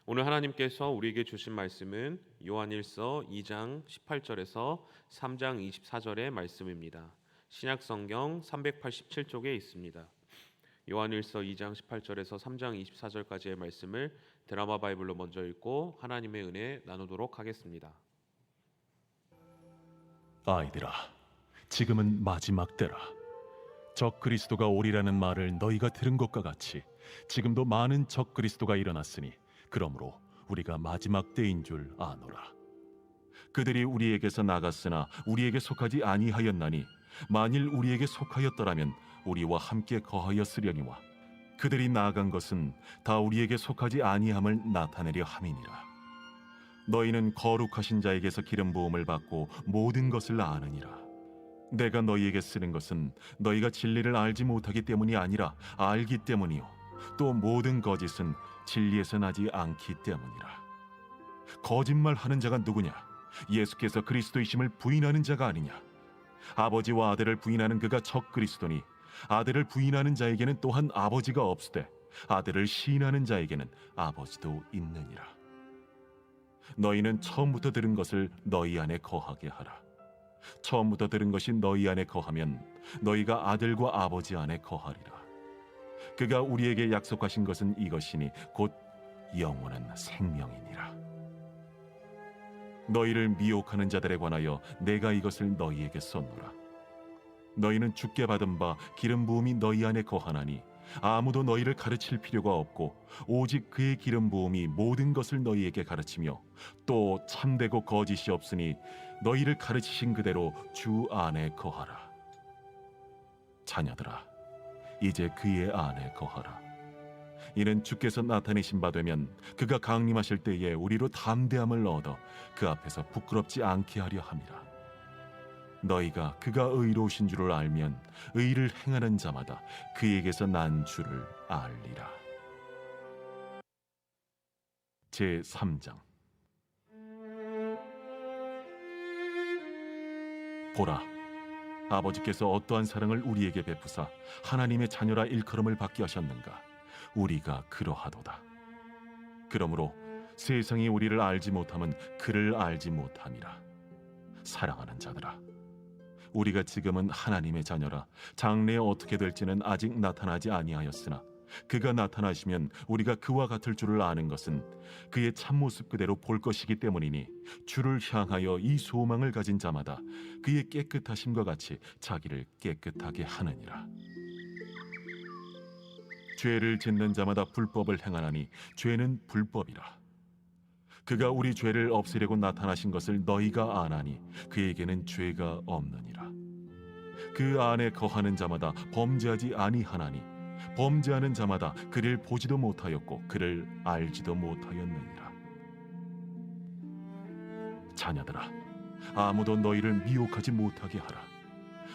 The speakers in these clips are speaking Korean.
오늘 하나님께서 우리에게 주신 말씀은 요한일서 2장 18절에서 3장 24절의 말씀입니다. 신약성경 387쪽에 있습니다. 요한일서 2장 18절에서 3장 24절까지의 말씀을 드라마 바이블로 먼저 읽고 하나님의 은혜 나누도록 하겠습니다. 아이들아, 지금은 마지막 때라. 적 그리스도가 오리라는 말을 너희가 들은 것과 같이 지금도 많은 적 그리스도가 일어났으니 그러므로 우리가 마지막 때인 줄 아노라. 그들이 우리에게서 나갔으나 우리에게 속하지 아니하였나니 만일 우리에게 속하였더라면 우리와 함께 거하였으려니와 그들이 나아간 것은 다 우리에게 속하지 아니함을 나타내려 함이니라. 너희는 거룩하신 자에게서 기름 부음을 받고 모든 것을 아느니라. 내가 너희에게 쓰는 것은 너희가 진리를 알지 못하기 때문이 아니라 알기 때문이요 또 모든 거짓은 진리에서 나지 않기 때문이라. 거짓말하는 자가 누구냐? 예수께서 그리스도이심을 부인하는 자가 아니냐? 아버지와 아들을 부인하는 그가 적 그리스도니 아들을 부인하는 자에게는 또한 아버지가 없으되 아들을 시인하는 자에게는 아버지도 있느니라. 너희는 처음부터 들은 것을 너희 안에 거하게 하라. 처음부터 들은 것이 너희 안에 거하면 너희가 아들과 아버지 안에 거하리라. 그가 우리에게 약속하신 것은 이것이니 곧 영원한 생명이니라. 너희를 미혹하는 자들에 관하여 내가 이것을 너희에게 썼노라. 너희는 주께 받은 바 기름 부음이 너희 안에 거하나니 아무도 너희를 가르칠 필요가 없고 오직 그의 기름 부음이 모든 것을 너희에게 가르치며 또 참되고 거짓이 없으니 너희를 가르치신 그대로 주 안에 거하라. 자녀들아, 이제 그의 안에 거하라. 이는 주께서 나타내신 바 되면 그가 강림하실 때에 우리로 담대함을 얻어 그 앞에서 부끄럽지 않게 하려 함이라. 너희가 그가 의로우신 줄을 알면 의를 행하는 자마다 그에게서 난 줄을 알리라. 제3장. 보라, 아버지께서 어떠한 사랑을 우리에게 베푸사 하나님의 자녀라 일컬음을 받게 하셨는가? 우리가 그러하도다. 그러므로 세상이 우리를 알지 못함은 그를 알지 못함이라. 사랑하는 자들아, 우리가 지금은 하나님의 자녀라. 장래에 어떻게 될지는 아직 나타나지 아니하였으나 그가 나타나시면 우리가 그와 같을 줄을 아는 것은 그의 참모습 그대로 볼 것이기 때문이니 주를 향하여 이 소망을 가진 자마다 그의 깨끗하심과 같이 자기를 깨끗하게 하느니라. 죄를 짓는 자마다 불법을 행하나니 죄는 불법이라. 그가 우리 죄를 없애려고 나타나신 것을 너희가 아나니 그에게는 죄가 없느니라. 그 안에 거하는 자마다 범죄하지 아니하나니 범죄하는 자마다 그를 보지도 못하였고 그를 알지도 못하였느니라. 자녀들아, 아무도 너희를 미혹하지 못하게 하라.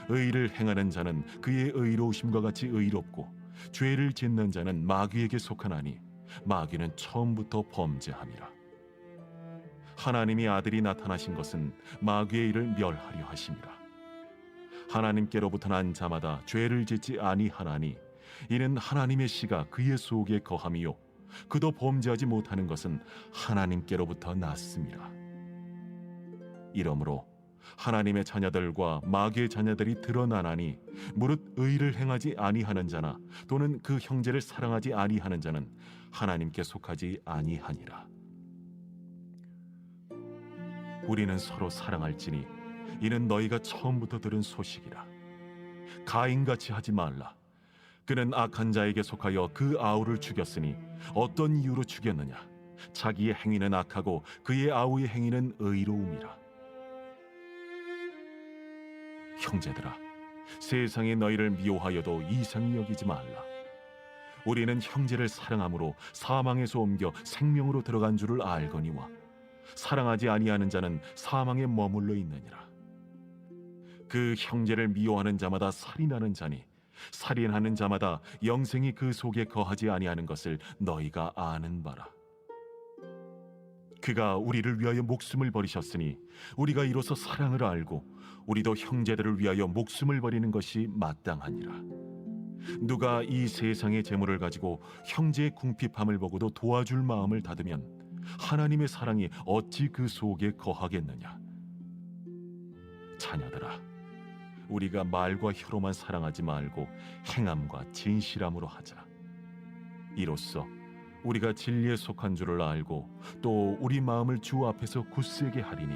의를 행하는 자는 그의 의로우심과 같이 의롭고 죄를 짓는 자는 마귀에게 속하나니 마귀는 처음부터 범죄함이라. 하나님이 아들이 나타나신 것은 마귀의 일을 멸하려 하심이라. 하나님께로부터 난 자마다 죄를 짓지 아니하나니 이는 하나님의 씨가 그의 속에 거함이요 그도 범죄하지 못하는 것은 하나님께로부터 났음이라. 이러므로 하나님의 자녀들과 마귀의 자녀들이 드러나나니 무릇 의를 행하지 아니하는 자나 또는 그 형제를 사랑하지 아니하는 자는 하나님께 속하지 아니하니라. 우리는 서로 사랑할지니 이는 너희가 처음부터 들은 소식이라. 가인같이 하지 말라. 그는 악한 자에게 속하여 그 아우를 죽였으니 어떤 이유로 죽였느냐? 자기의 행위는 악하고 그의 아우의 행위는 의로움이라. 형제들아, 세상이 너희를 미워하여도 이상히 여기지 말라. 우리는 형제를 사랑함으로 사망에서 옮겨 생명으로 들어간 줄을 알거니와 사랑하지 아니하는 자는 사망에 머물러 있느니라. 그 형제를 미워하는 자마다 살인하는 자니 살인하는 자마다 영생이 그 속에 거하지 아니하는 것을 너희가 아는 바라. 그가 우리를 위하여 목숨을 버리셨으니 우리가 이로써 사랑을 알고 우리도 형제들을 위하여 목숨을 버리는 것이 마땅하니라. 누가 이 세상의 재물을 가지고 형제의 궁핍함을 보고도 도와줄 마음을 닫으면 하나님의 사랑이 어찌 그 속에 거하겠느냐. 자녀들아, 우리가 말과 혀로만 사랑하지 말고 행함과 진실함으로 하자. 이로써 우리가 진리에 속한 줄을 알고 또 우리 마음을 주 앞에서 굳세게 하리니,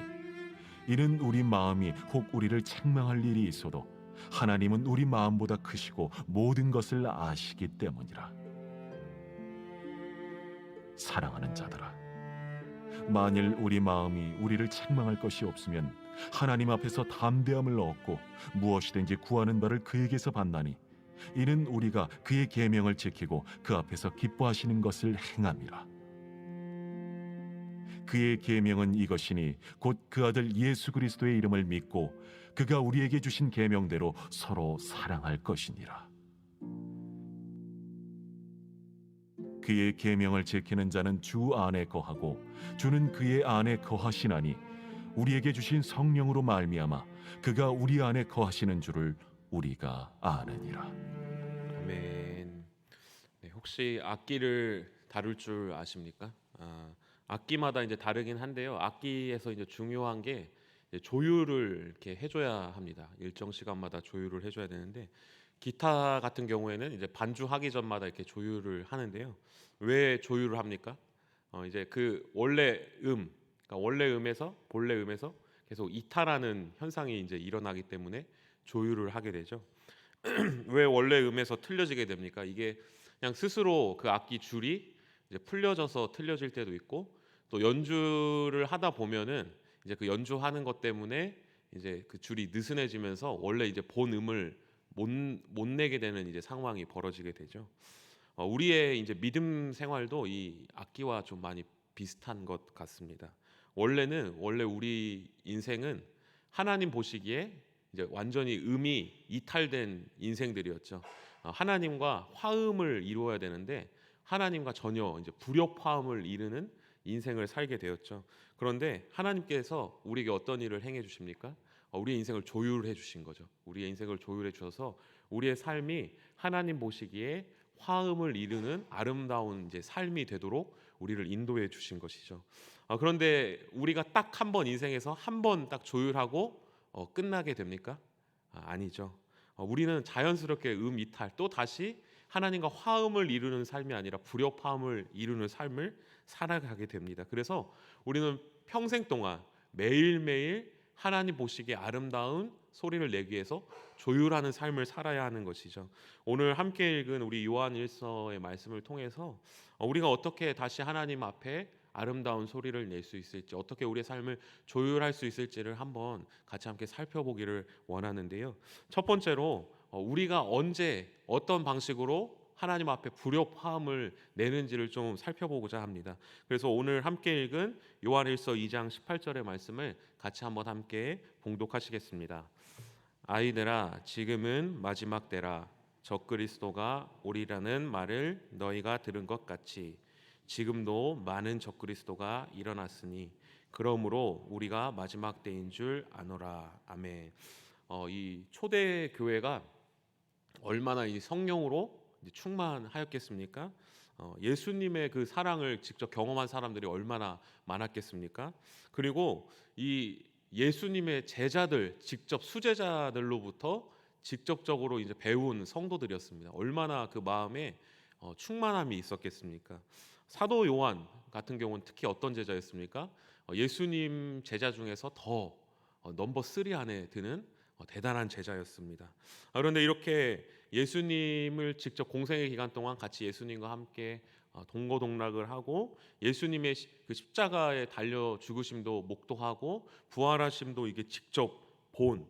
이는 우리 마음이 혹 우리를 책망할 일이 있어도 하나님은 우리 마음보다 크시고 모든 것을 아시기 때문이라. 사랑하는 자들아, 만일 우리 마음이 우리를 책망할 것이 없으면 하나님 앞에서 담대함을 얻고 무엇이든지 구하는 바를 그에게서 받나니, 이는 우리가 그의 계명을 지키고 그 앞에서 기뻐하시는 것을 행함이라. 그의 계명은 이것이니 곧 그 아들 예수 그리스도의 이름을 믿고 그가 우리에게 주신 계명대로 서로 사랑할 것이니라. 그의 계명을 지키는 자는 주 안에 거하고 주는 그의 안에 거하시나니, 우리에게 주신 성령으로 말미암아 그가 우리 안에 거하시는 줄을 우리가 아느니라. 아멘. 네, 혹시 악기를 다룰 줄 아십니까? 악기마다 이제 다르긴 한데요. 악기에서 이제 중요한 게 이제 조율을 이렇게 해줘야 합니다. 일정 시간마다 조율을 해줘야 되는데, 기타 같은 경우에는 이제 반주하기 전마다 이렇게 조율을 하는데요. 왜 조율을 합니까? 이제 그 그러니까 원래 음에서 본래 음에서 계속 이탈하는 현상이 이제 일어나기 때문에 조율을 하게 되죠. 왜 원래 음에서 틀려지게 됩니까? 이게 그냥 스스로 그 악기 줄이 이제 풀려져서 틀려질 때도 있고, 또 연주를 하다 보면은 이제 그 연주하는 것 때문에 이제 그 줄이 느슨해지면서 원래 이제 본 음을 못 내게 되는 이제 상황이 벌어지게 되죠. 우리의 이제 믿음 생활도 이 악기와 좀 많이 비슷한 것 같습니다. 원래 우리 인생은 하나님 보시기에 이제 완전히 음이 이탈된 인생들이었죠. 하나님과 화음을 이루어야 되는데 하나님과 전혀 이제 불협화음을 이루는 인생을 살게 되었죠. 그런데 하나님께서 우리에게 어떤 일을 행해 주십니까? 우리의 인생을 조율해 주신 거죠. 우리의 인생을 조율해 주셔서 우리의 삶이 하나님 보시기에 화음을 이루는 아름다운 이제 삶이 되도록 우리를 인도해 주신 것이죠. 그런데 우리가 딱 한 번 인생에서 한 번 딱 조율하고 끝나게 됩니까? 아니죠. 우리는 자연스럽게 음 이탈, 또 다시 하나님과 화음을 이루는 삶이 아니라 불협화음을 이루는 삶을 살아가게 됩니다. 그래서 우리는 평생 동안 매일매일 하나님 보시기에 아름다운 소리를 내기 위해서 조율하는 삶을 살아야 하는 것이죠. 오늘 함께 읽은 우리 요한일서의 말씀을 통해서 우리가 어떻게 다시 하나님 앞에 아름다운 소리를 낼 수 있을지, 어떻게 우리의 삶을 조율할 수 있을지를 한번 같이 함께 살펴보기를 원하는데요. 첫 번째로 우리가 언제 어떤 방식으로 하나님 앞에 불협화음을 내는지를 좀 살펴보고자 합니다. 그래서 오늘 함께 읽은 요한일서 2장 18절의 말씀을 같이 한번 함께 봉독하시겠습니다. 아이들아, 지금은 마지막 때라. 적그리스도가 오리라는 말을 너희가 들은 것 같이 지금도 많은 적그리스도가 일어났으니 그러므로 우리가 마지막 때인 줄 아노라. 아멘. 이 초대 교회가 얼마나 이 성령으로 충만하였겠습니까? 예수님의 그 사랑을 직접 경험한 사람들이 얼마나 많았겠습니까? 그리고 이 예수님의 제자들, 직접 수제자들로부터 직접적으로 이제 배운 성도들이었습니다. 얼마나 그 마음에 충만함이 있었겠습니까? 사도 요한 같은 경우는 특히 어떤 제자였습니까? 예수님 제자 중에서 더 넘버 3 안에 드는 대단한 제자였습니다. 그런데 이렇게 예수님을 직접 공생의 기간 동안 같이 예수님과 함께 동거동락을 하고 예수님의 그 십자가에 달려 죽으심도 목도하고 부활하심도 이게 직접 본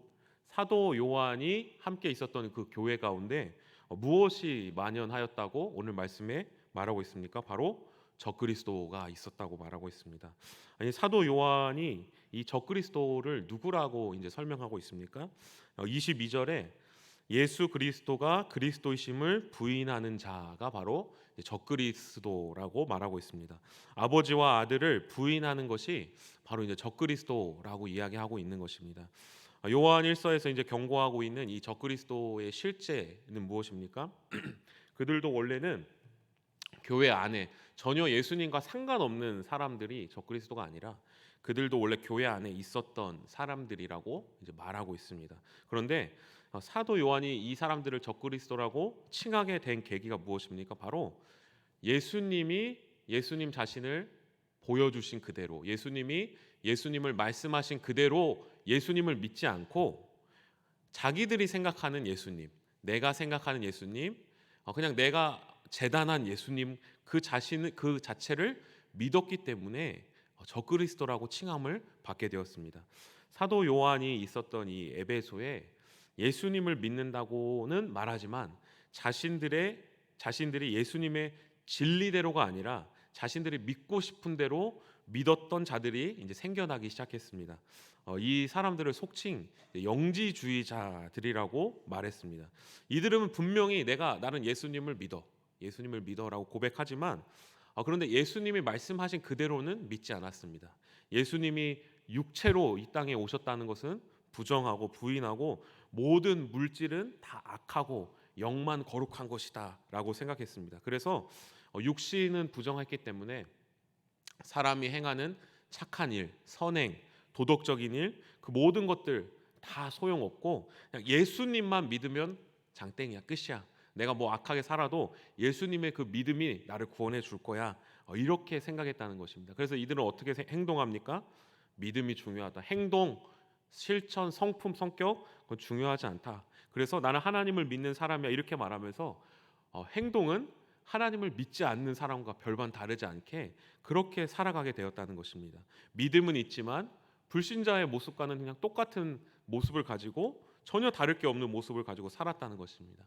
사도 요한이 함께 있었던 그 교회 가운데 무엇이 만연하였다고 오늘 말씀에 말하고 있습니까? 바로 적그리스도가 있었다고 말하고 있습니다. 아니, 사도 요한이 이 적그리스도를 누구라고 이제 설명하고 있습니까? 22절에 예수 그리스도가 그리스도이심을 부인하는 자가 바로 적그리스도라고 말하고 있습니다. 아버지와 아들을 부인하는 것이 바로 이제 적그리스도라고 이야기하고 있는 것입니다. 요한 1서에서 이제 경고하고 있는 이 적그리스도의 실제는 무엇입니까? 그들도 원래는 교회 안에 전혀 예수님과 상관없는 사람들이 적그리스도가 아니라 그들도 원래 교회 안에 있었던 사람들이라고 이제 말하고 있습니다. 그런데 사도 요한이 이 사람들을 적그리스도라고 칭하게 된 계기가 무엇입니까? 바로 예수님이 예수님 자신을 보여주신 그대로, 예수님이 예수님을 말씀하신 그대로 예수님을 믿지 않고 자기들이 생각하는 예수님, 내가 생각하는 예수님, 그냥 내가 재단한 예수님 그 자체를 믿었기 때문에 적그리스도라고 칭함을 받게 되었습니다. 사도 요한이 있었던 이 에베소에 예수님을 믿는다고는 말하지만 자신들이 예수님의 진리대로가 아니라 자신들이 믿고 싶은 대로 믿었던 자들이 이제 생겨나기 시작했습니다. 이 사람들을 속칭 영지주의자들이라고 말했습니다. 이들은 분명히 나는 예수님을 믿어라고 고백하지만 그런데 예수님이 말씀하신 그대로는 믿지 않았습니다. 예수님이 육체로 이 땅에 오셨다는 것은 부정하고 부인하고 모든 물질은 다 악하고 영만 거룩한 것이다라고 생각했습니다. 그래서 육신은 부정했기 때문에 사람이 행하는 착한 일, 선행, 도덕적인 일, 그 모든 것들 다 소용없고 그냥 예수님만 믿으면 장땡이야, 끝이야. 내가 뭐 악하게 살아도 예수님의 그 믿음이 나를 구원해 줄 거야. 이렇게 생각했다는 것입니다. 그래서 이들은 어떻게 행동합니까? 믿음이 중요하다. 행동, 실천, 성품, 성격 그건 중요하지 않다. 그래서 나는 하나님을 믿는 사람이야 이렇게 말하면서 행동은 하나님을 믿지 않는 사람과 별반 다르지 않게 그렇게 살아가게 되었다는 것입니다. 믿음은 있지만 불신자의 모습과는 그냥 똑같은 모습을 가지고 전혀 다를 게 없는 모습을 가지고 살았다는 것입니다.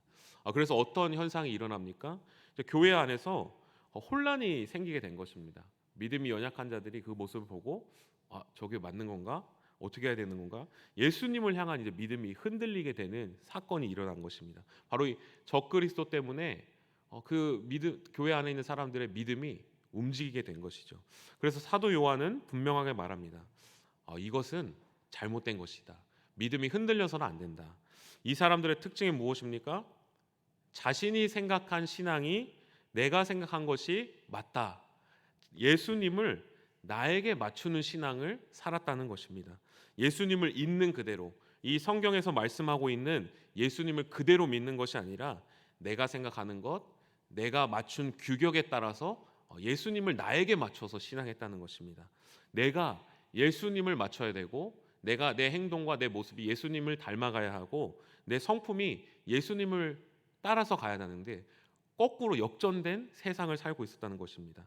그래서 어떤 현상이 일어납니까? 이제 교회 안에서 혼란이 생기게 된 것입니다. 믿음이 연약한 자들이 그 모습을 보고 저게 맞는 건가? 어떻게 해야 되는 건가? 예수님을 향한 이제 믿음이 흔들리게 되는 사건이 일어난 것입니다. 바로 이 적그리스도 때문에 교회 안에 있는 사람들의 믿음이 움직이게 된 것이죠. 그래서 사도 요한은 분명하게 말합니다. 이것은 잘못된 것이다. 믿음이 흔들려서는 안 된다. 이 사람들의 특징이 무엇입니까? 자신이 생각한 신앙이 내가 생각한 것이 맞다. 예수님을 나에게 맞추는 신앙을 살았다는 것입니다. 예수님을 있는 그대로, 이 성경에서 말씀하고 있는 예수님을 그대로 믿는 것이 아니라 내가 생각하는 것, 내가 맞춘 규격에 따라서 예수님을 나에게 맞춰서 신앙했다는 것입니다. 내가 예수님을 맞춰야 되고 내가 내 행동과 내 모습이 예수님을 닮아가야 하고 내 성품이 예수님을 따라서 가야 하는데 거꾸로 역전된 세상을 살고 있었다는 것입니다.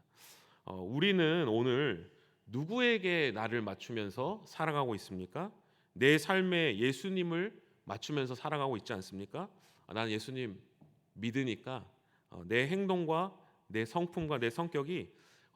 우리는 오늘 누구에게 나를 맞추면서 살아가고 있습니까? 내 삶에 예수님을 맞추면서 살아가고 있지 않습니까? 나는 예수님 믿으니까 내 행동과 내 성품과 내 성격이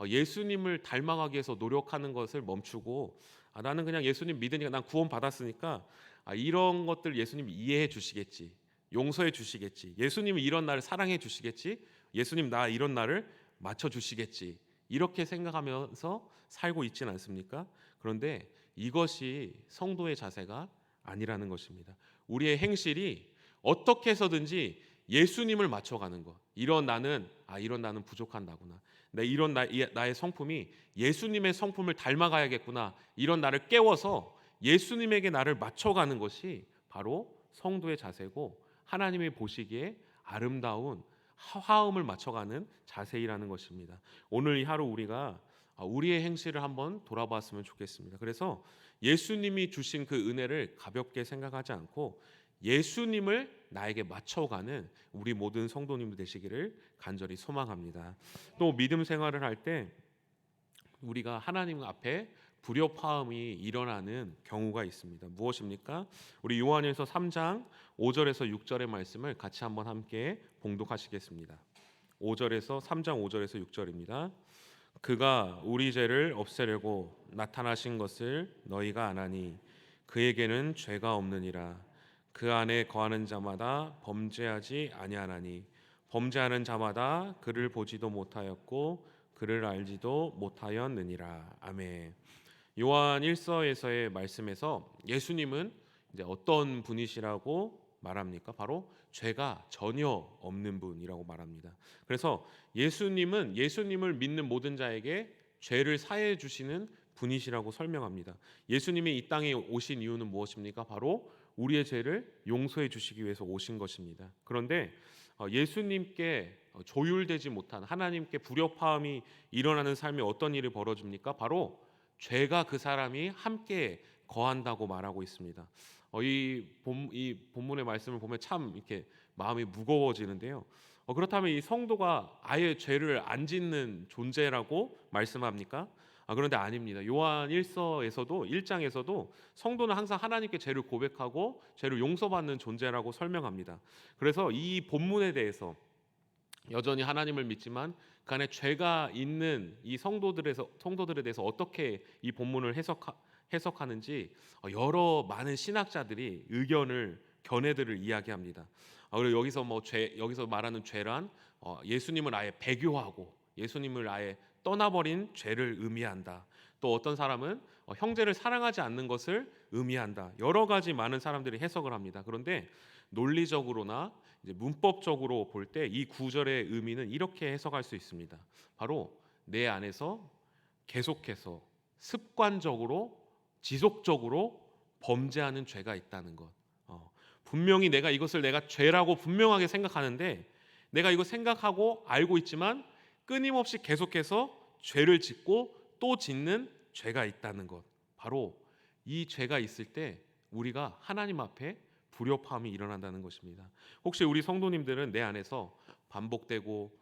예수님을 닮아가기 위해서 노력하는 것을 멈추고 나는 그냥 예수님 믿으니까 난 구원 받았으니까 이런 것들 예수님 이해해 주시겠지, 용서해 주시겠지, 예수님이 이런 나를 사랑해 주시겠지, 예수님 나 이런 나를 맞춰 주시겠지 이렇게 생각하면서 살고 있지는 않습니까? 그런데 이것이 성도의 자세가 아니라는 것입니다. 우리의 행실이 어떻게 해서든지 예수님을 맞춰가는 것. 이런 나는 부족한 나구나. 이런 나의 성품이 예수님의 성품을 닮아가야겠구나. 이런 나를 깨워서 예수님에게 나를 맞춰가는 것이 바로 성도의 자세고 하나님이 보시기에 아름다운 화음을 맞춰가는 자세이라는 것입니다. 오늘 이 하루 우리가 우리의 행실을 한번 돌아봤으면 좋겠습니다. 그래서 예수님이 주신 그 은혜를 가볍게 생각하지 않고 예수님을 나에게 맞춰가는 우리 모든 성도님들 되시기를 간절히 소망합니다. 또 믿음 생활을 할 때 우리가 하나님 앞에 불협화음이 일어나는 경우가 있습니다. 무엇입니까? 우리 요한일서 3장 5절에서 6절의 말씀을 같이 한번 함께 봉독하시겠습니다. 3장 5절에서 6절입니다. 그가 우리 죄를 없애려고 나타나신 것을 너희가 아나니 그에게는 죄가 없느니라. 그 안에 거하는 자마다 범죄하지 아니하나니 범죄하는 자마다 그를 보지도 못하였고 그를 알지도 못하였느니라. 아멘. 요한 1서에서의 말씀에서 예수님은 이제 어떤 분이시라고 말합니까? 바로 죄가 전혀 없는 분이라고 말합니다. 그래서 예수님을 믿는 모든 자에게 죄를 사해 주시는 분이시라고 설명합니다. 예수님이 이 땅에 오신 이유는 무엇입니까? 바로 우리의 죄를 용서해 주시기 위해서 오신 것입니다. 그런데 예수님께 조율되지 못한, 하나님께 불협화음이 일어나는 삶에 어떤 일이 벌어집니까? 바로 죄가 그 사람이 함께 거한다고 말하고 있습니다. 이 본문의 말씀을 보면 참 이렇게 마음이 무거워지는데요. 그렇다면 이 성도가 아예 죄를 안 짓는 존재라고 말씀합니까? 그런데 아닙니다. 요한 1서에서도 1장에서도 성도는 항상 하나님께 죄를 고백하고 죄를 용서받는 존재라고 설명합니다. 그래서 이 본문에 대해서 여전히 하나님을 믿지만 그 안에 죄가 있는 이 성도들에 대해서 어떻게 이 본문을 해석하는지 여러 많은 신학자들이 견해들을 이야기합니다. 그리고 여기서 말하는 죄란 예수님을 아예 배교하고 예수님을 아예 떠나버린 죄를 의미한다. 또 어떤 사람은 형제를 사랑하지 않는 것을 의미한다. 여러 가지 많은 사람들이 해석을 합니다. 그런데 논리적으로나 이제 문법적으로 볼 때 이 구절의 의미는 이렇게 해석할 수 있습니다. 바로 내 안에서 계속해서 습관적으로 지속적으로 범죄하는 죄가 있다는 것. 분명히 이것을 내가 죄라고 분명하게 생각하는데 내가 이거 생각하고 알고 있지만 끊임없이 계속해서 죄를 짓고 또 짓는 죄가 있다는 것. 바로 이 죄가 있을 때 우리가 하나님 앞에 불협화음이 일어난다는 것입니다. 혹시 우리 성도님들은 내 안에서 반복되고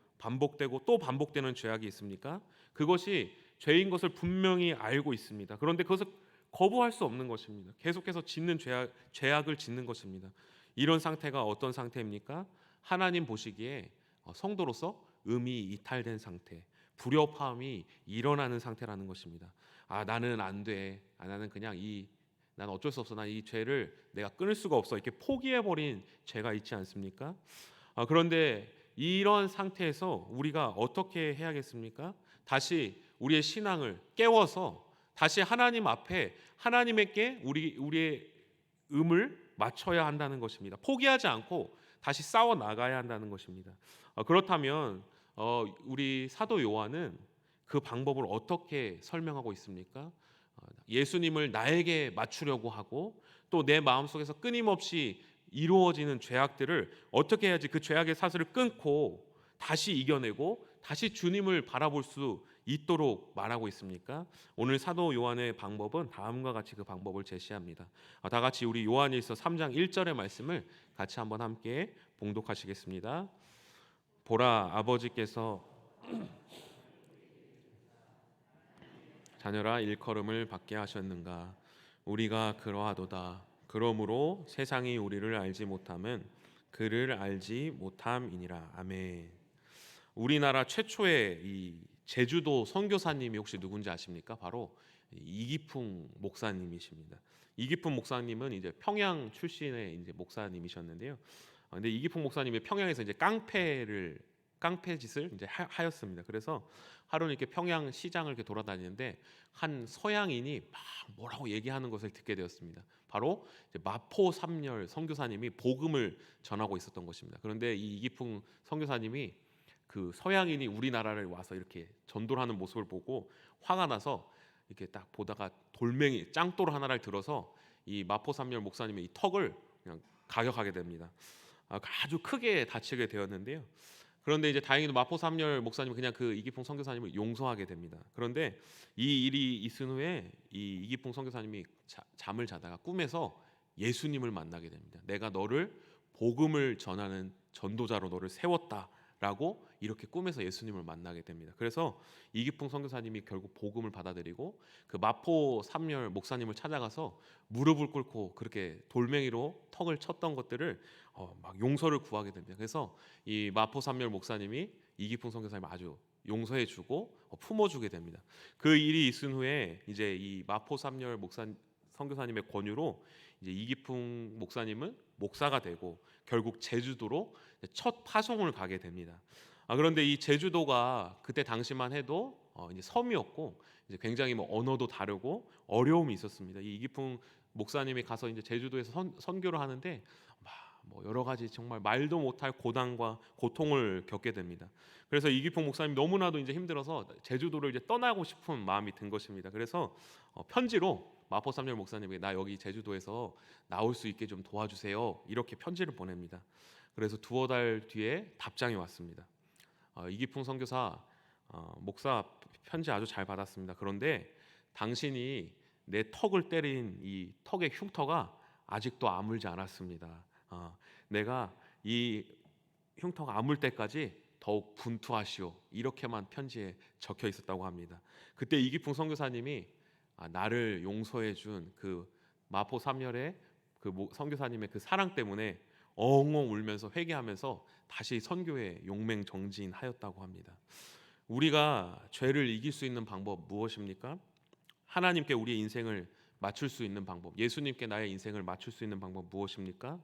또 반복되는 죄악이 있습니까? 그것이 죄인 것을 분명히 알고 있습니다. 그런데 그것을 거부할 수 없는 것입니다. 계속해서 짓는 죄악을 짓는 것입니다. 이런 상태가 어떤 상태입니까? 하나님 보시기에 성도로서 음이 이탈된 상태, 불협화음이 일어나는 상태라는 것입니다. 나는 안 돼. 나는 그냥 난 어쩔 수 없어. 난 이 죄를 내가 끊을 수가 없어. 이렇게 포기해버린 죄가 있지 않습니까? 그런데 이런 상태에서 우리가 어떻게 해야겠습니까? 다시 우리의 신앙을 깨워서 다시 하나님 앞에 하나님께 우리의 음을 맞춰야 한다는 것입니다. 포기하지 않고 다시 싸워 나가야 한다는 것입니다. 그렇다면 우리 사도 요한은 그 방법을 어떻게 설명하고 있습니까? 예수님을 나에게 맞추려고 하고 또 내 마음속에서 끊임없이 이루어지는 죄악들을 어떻게 해야지 그 죄악의 사슬을 끊고 다시 이겨내고 다시 주님을 바라볼 수 있도록 말하고 있습니까? 오늘 사도 요한의 방법은 다음과 같이 그 방법을 제시합니다. 다 같이 우리 요한일서 3장 1절의 말씀을 같이 한번 함께 봉독하시겠습니다. 보라, 아버지께서 자녀라 일컬음을 받게 하셨는가? 우리가 그러하도다. 그러므로 세상이 우리를 알지 못함은 그를 알지 못함이니라. 아멘. 우리나라 최초의 이 제주도 선교사님이 혹시 누군지 아십니까? 바로 이기풍 목사님이십니다. 이기풍 목사님은 이제 평양 출신의 이제 목사님이셨는데요. 근데 이기풍 목사님이 평양에서 이제 깡패 짓을 이제 하였습니다. 그래서 하루는 이렇게 평양 시장을 이렇게 돌아다니는데 한 서양인이 막 뭐라고 얘기하는 것을 듣게 되었습니다. 바로 이제 마포 삼열 선교사님이 복음을 전하고 있었던 것입니다. 그런데 이 이기풍 선교사님이 그 서양인이 우리나라를 와서 이렇게 전도를 하는 모습을 보고 화가 나서 이렇게 딱 보다가 돌멩이 짱돌 하나를 들어서 이 마포 삼열 목사님의 이 턱을 그냥 가격하게 됩니다. 아주 크게 다치게 되었는데요. 그런데 이제 다행히도 마포 삼열 목사님은 그냥 그 이기풍 선교사님을 용서하게 됩니다. 그런데 이 일이 있은 후에 이 이기풍 선교사님이 잠을 자다가 꿈에서 예수님을 만나게 됩니다. 내가 너를 복음을 전하는 전도자로 너를 세웠다라고 이렇게 꿈에서 예수님을 만나게 됩니다. 그래서 이기풍 선교사님이 결국 복음을 받아들이고 그 마포 삼열 목사님을 찾아가서 무릎을 꿇고 그렇게 돌멩이로 턱을 쳤던 것들을 막 용서를 구하게 됩니다. 그래서 이 마포 삼열 목사님이 이기풍 선교사님을 아주 용서해주고 품어주게 됩니다. 그 일이 있은 후에 이제 이 마포 삼열 선교사님의 권유로 이제 이기풍 목사님은 목사가 되고 결국 제주도로 첫 파송을 가게 됩니다. 그런데 이 제주도가 그때 당시만 해도 이제 섬이었고 이제 굉장히 뭐 언어도 다르고 어려움이 있었습니다. 이 이기풍 목사님이 가서 이제 제주도에서 선교를 하는데 여러 가지 정말 말도 못할 고난과 고통을 겪게 됩니다. 그래서 이기풍 목사님 너무나도 이제 힘들어서 제주도를 이제 떠나고 싶은 마음이 든 것입니다. 그래서 편지로 마포 삼열 목사님에게 나 여기 제주도에서 나올 수 있게 좀 도와주세요. 이렇게 편지를 보냅니다. 그래서 두어 달 뒤에 답장이 왔습니다. 이기풍 선교사, 목사 편지 아주 잘 받았습니다. 그런데 당신이 내 턱을 때린 이 턱의 흉터가 아직도 아물지 않았습니다. 내가 이 흉터가 아물 때까지 더욱 분투하시오. 이렇게만 편지에 적혀 있었다고 합니다. 그때 이기풍 선교사님이 나를 용서해 준 그 마포 삼열의 그 선교사님의 그 사랑 때문에 엉엉 울면서 회개하면서 다시 선교에 용맹정진하였다고 합니다. 우리가 죄를 이길 수 있는 방법 무엇입니까? 하나님께 우리의 인생을 맞출 수 있는 방법, 예수님께 나의 인생을 맞출 수 있는 방법 무엇입니까?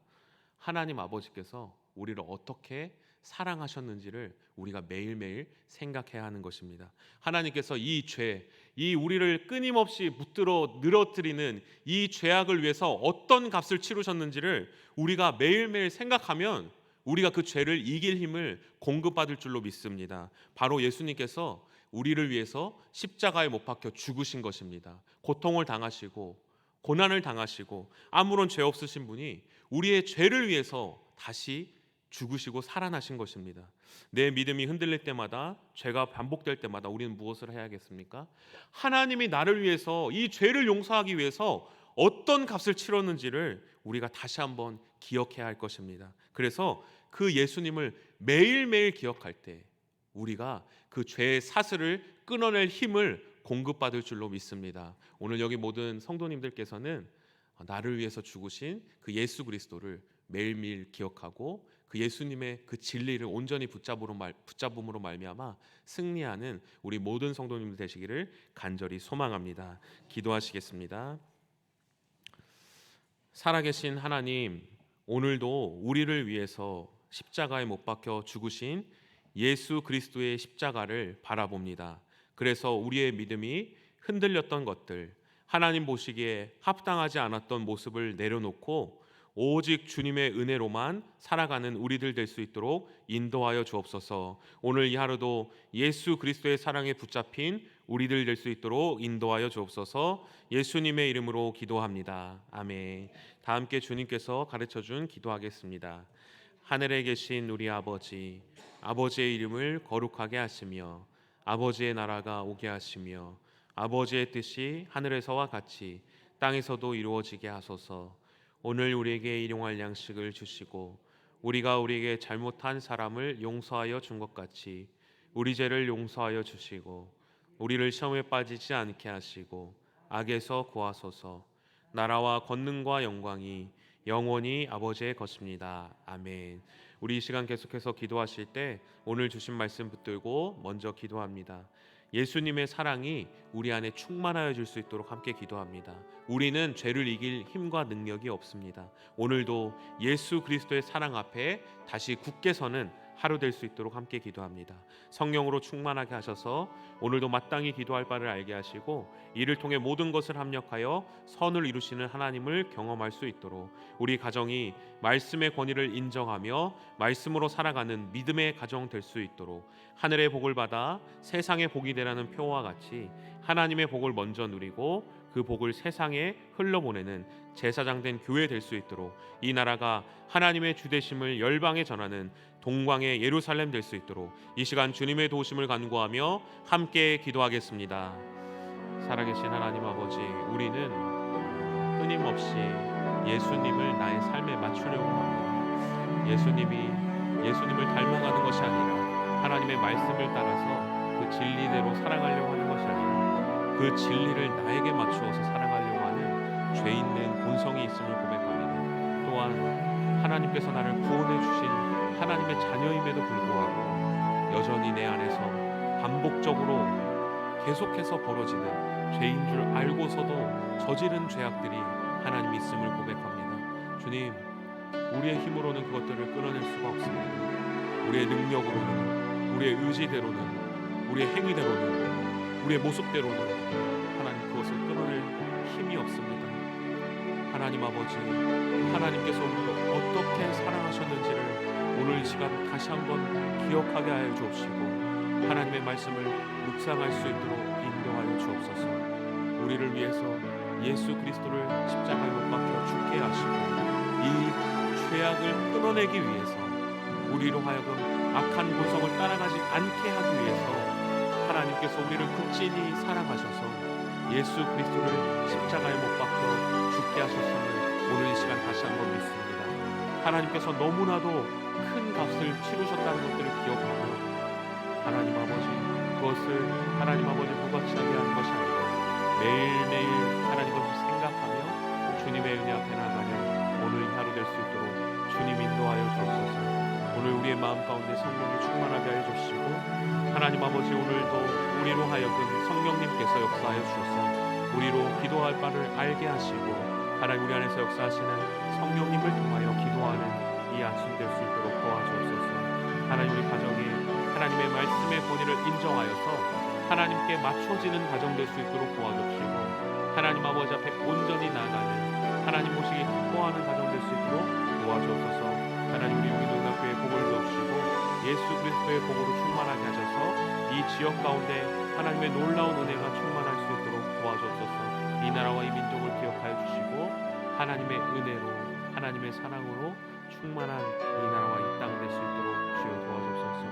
하나님 아버지께서 우리를 어떻게 사랑하셨는지를 우리가 매일매일 생각해야 하는 것입니다. 하나님께서 이 죄, 이 우리를 끊임없이 붙들어 늘어뜨리는 이 죄악을 위해서 어떤 값을 치르셨는지를 우리가 매일매일 생각하면 우리가 그 죄를 이길 힘을 공급받을 줄로 믿습니다. 바로 예수님께서 우리를 위해서 십자가에 못 박혀 죽으신 것입니다. 고통을 당하시고 고난을 당하시고 아무런 죄 없으신 분이 우리의 죄를 위해서 다시 죽으시고 살아나신 것입니다. 내 믿음이 흔들릴 때마다, 죄가 반복될 때마다 우리는 무엇을 해야겠습니까? 하나님이 나를 위해서, 이 죄를 용서하기 위해서 어떤 값을 치렀는지를 우리가 다시 한번 기억해야 할 것입니다. 그래서 그 예수님을 매일매일 기억할 때 우리가 그 죄의 사슬을 끊어낼 힘을 공급받을 줄로 믿습니다. 오늘 여기 모든 성도님들께서는 나를 위해서 죽으신 그 예수 그리스도를 매일매일 기억하고 그 예수님의 그 진리를 온전히 붙잡음으로 말미암아 승리하는 우리 모든 성도님들 되시기를 간절히 소망합니다. 기도하시겠습니다. 살아계신 하나님, 오늘도 우리를 위해서 십자가에 못 박혀 죽으신 예수 그리스도의 십자가를 바라봅니다. 그래서 우리의 믿음이 흔들렸던 것들, 하나님 보시기에 합당하지 않았던 모습을 내려놓고 오직 주님의 은혜로만 살아가는 우리들 될 수 있도록 인도하여 주옵소서. 오늘 이 하루도 예수 그리스도의 사랑에 붙잡힌 우리들 될 수 있도록 인도하여 주옵소서. 예수님의 이름으로 기도합니다. 아멘. 다 함께 주님께서 가르쳐준 기도하겠습니다. 하늘에 계신 우리 아버지, 아버지의 이름을 거룩하게 하시며 아버지의 나라가 오게 하시며 아버지의 뜻이 하늘에서와 같이 땅에서도 이루어지게 하소서. 오늘 우리에게 일용할 양식을 주시고 우리가 우리에게 잘못한 사람을 용서하여 준 것 같이 우리 죄를 용서하여 주시고 우리를 시험에 빠지지 않게 하시고 악에서 구하소서. 나라와 권능과 영광이 영원히 아버지의 것입니다. 아멘. 우리 이 시간 계속해서 기도하실 때 오늘 주신 말씀 붙들고 먼저 기도합니다. 예수님의 사랑이 우리 안에 충만하여 줄 수 있도록 함께 기도합니다. 우리는 죄를 이길 힘과 능력이 없습니다. 오늘도 예수 그리스도의 사랑 앞에 다시 굳게 서는 하루 될 수 있도록 함께 기도합니다. 성령으로 충만하게 하셔서 오늘도 마땅히 기도할 바를 알게 하시고 이를 통해 모든 것을 합력하여 선을 이루시는 하나님을 경험할 수 있도록 우리 가정이 말씀의 권위를 인정하며 말씀으로 살아가는 믿음의 가정 될 수 있도록 하늘의 복을 받아 세상의 복이 되라는 표와 같이 하나님의 복을 먼저 누리고 그 복을 세상에 흘러보내는 제사장된 교회 될 수 있도록 이 나라가 하나님의 주되심을 열방에 전하는 동광의 예루살렘 될 수 있도록 이 시간 주님의 도우심을 간구하며 함께 기도하겠습니다. 살아계신 하나님 아버지, 우리는 끊임없이 예수님을 나의 삶에 맞추려고 합니다. 예수님을 닮아가는 것이 아니라 하나님의 말씀을 따라서 그 진리대로 살아가려고 하는 것이 아니라 그 진리를 나에게 맞추어서 살아가려고 하는 죄 있는 본성이 있음을 고백합니다. 또한 하나님께서 나를 구원해 주신 하나님의 자녀임에도 불구하고 여전히 내 안에서 반복적으로 계속해서 벌어지는 죄인 줄 알고서도 저지른 죄악들이 하나님 있음을 고백합니다. 주님, 우리의 힘으로는 그것들을 끊어낼 수가 없습니다. 우리의 능력으로는, 우리의 의지대로는, 우리의 행위대로는, 우리의 모습대로는 하나님 그것을 끊어낼 힘이 없습니다. 하나님 아버지, 하나님께서 우리를 어떻게 사랑하셨는지를 오늘 이 시간 다시 한번 기억하게 하여 주옵시고 하나님의 말씀을 묵상할 수 있도록 인도하여 주옵소서. 우리를 위해서 예수 그리스도를 십자가에 못 박혀 죽게 하시고 이 죄악을 끊어내기 위해서 우리로 하여금 악한 본성을 따라가지 않게 하기 위해서 하나님께서 우리를 극진히 사랑하셔서 예수 그리스도를 십자가에 못 박혀 죽게 하셨음을 오늘 이 시간 다시 한번 믿습니다. 하나님께서 너무나도 큰 값을 치르셨다는 것들을 기억하며 하나님 아버지, 그것을 하나님 아버지 무가치하게 하는 것이 아니고 매일매일 하나님 것을 생각하며 주님의 은혜 앞에 나가는 오늘 하루 될 수 있도록 주님 인도하여 주옵소서. 오늘 우리의 마음 가운데 성령이 충만하게 하여 주시고 하나님 아버지, 오늘도 우리로 하여금 성령님께서 역사하여 주셔서 우리로 기도할 바를 알게 하시고 하나님 우리 안에서 역사하시는 성령님을 통하여 기도하는 이 아침 될 수 있도록 도와주옵소서. 하나님 우리 가정에 하나님의 말씀의 권위를 인정하여서 하나님께 맞춰지는 가정 될 수 있도록 도와주시고 하나님 아버지 앞에 온전히 나아가는 하나님 모시기 기뻐하는 가정 될 수 있도록 도와주옵소서. 하나님 우리 용인동학교에 복을 주옵시고 예수 그리스도의 복으로 충만하게 하셔서 이 지역 가운데 하나님의 놀라운 은혜가 충만할 수 있도록 도와주옵소서. 이 나라와 이 민족을 기억하여 주시고 하나님의 은혜로 하나님의 사랑으로 충만한 이 나라와 이 땅 될 수 있도록 주여 도와주옵소서.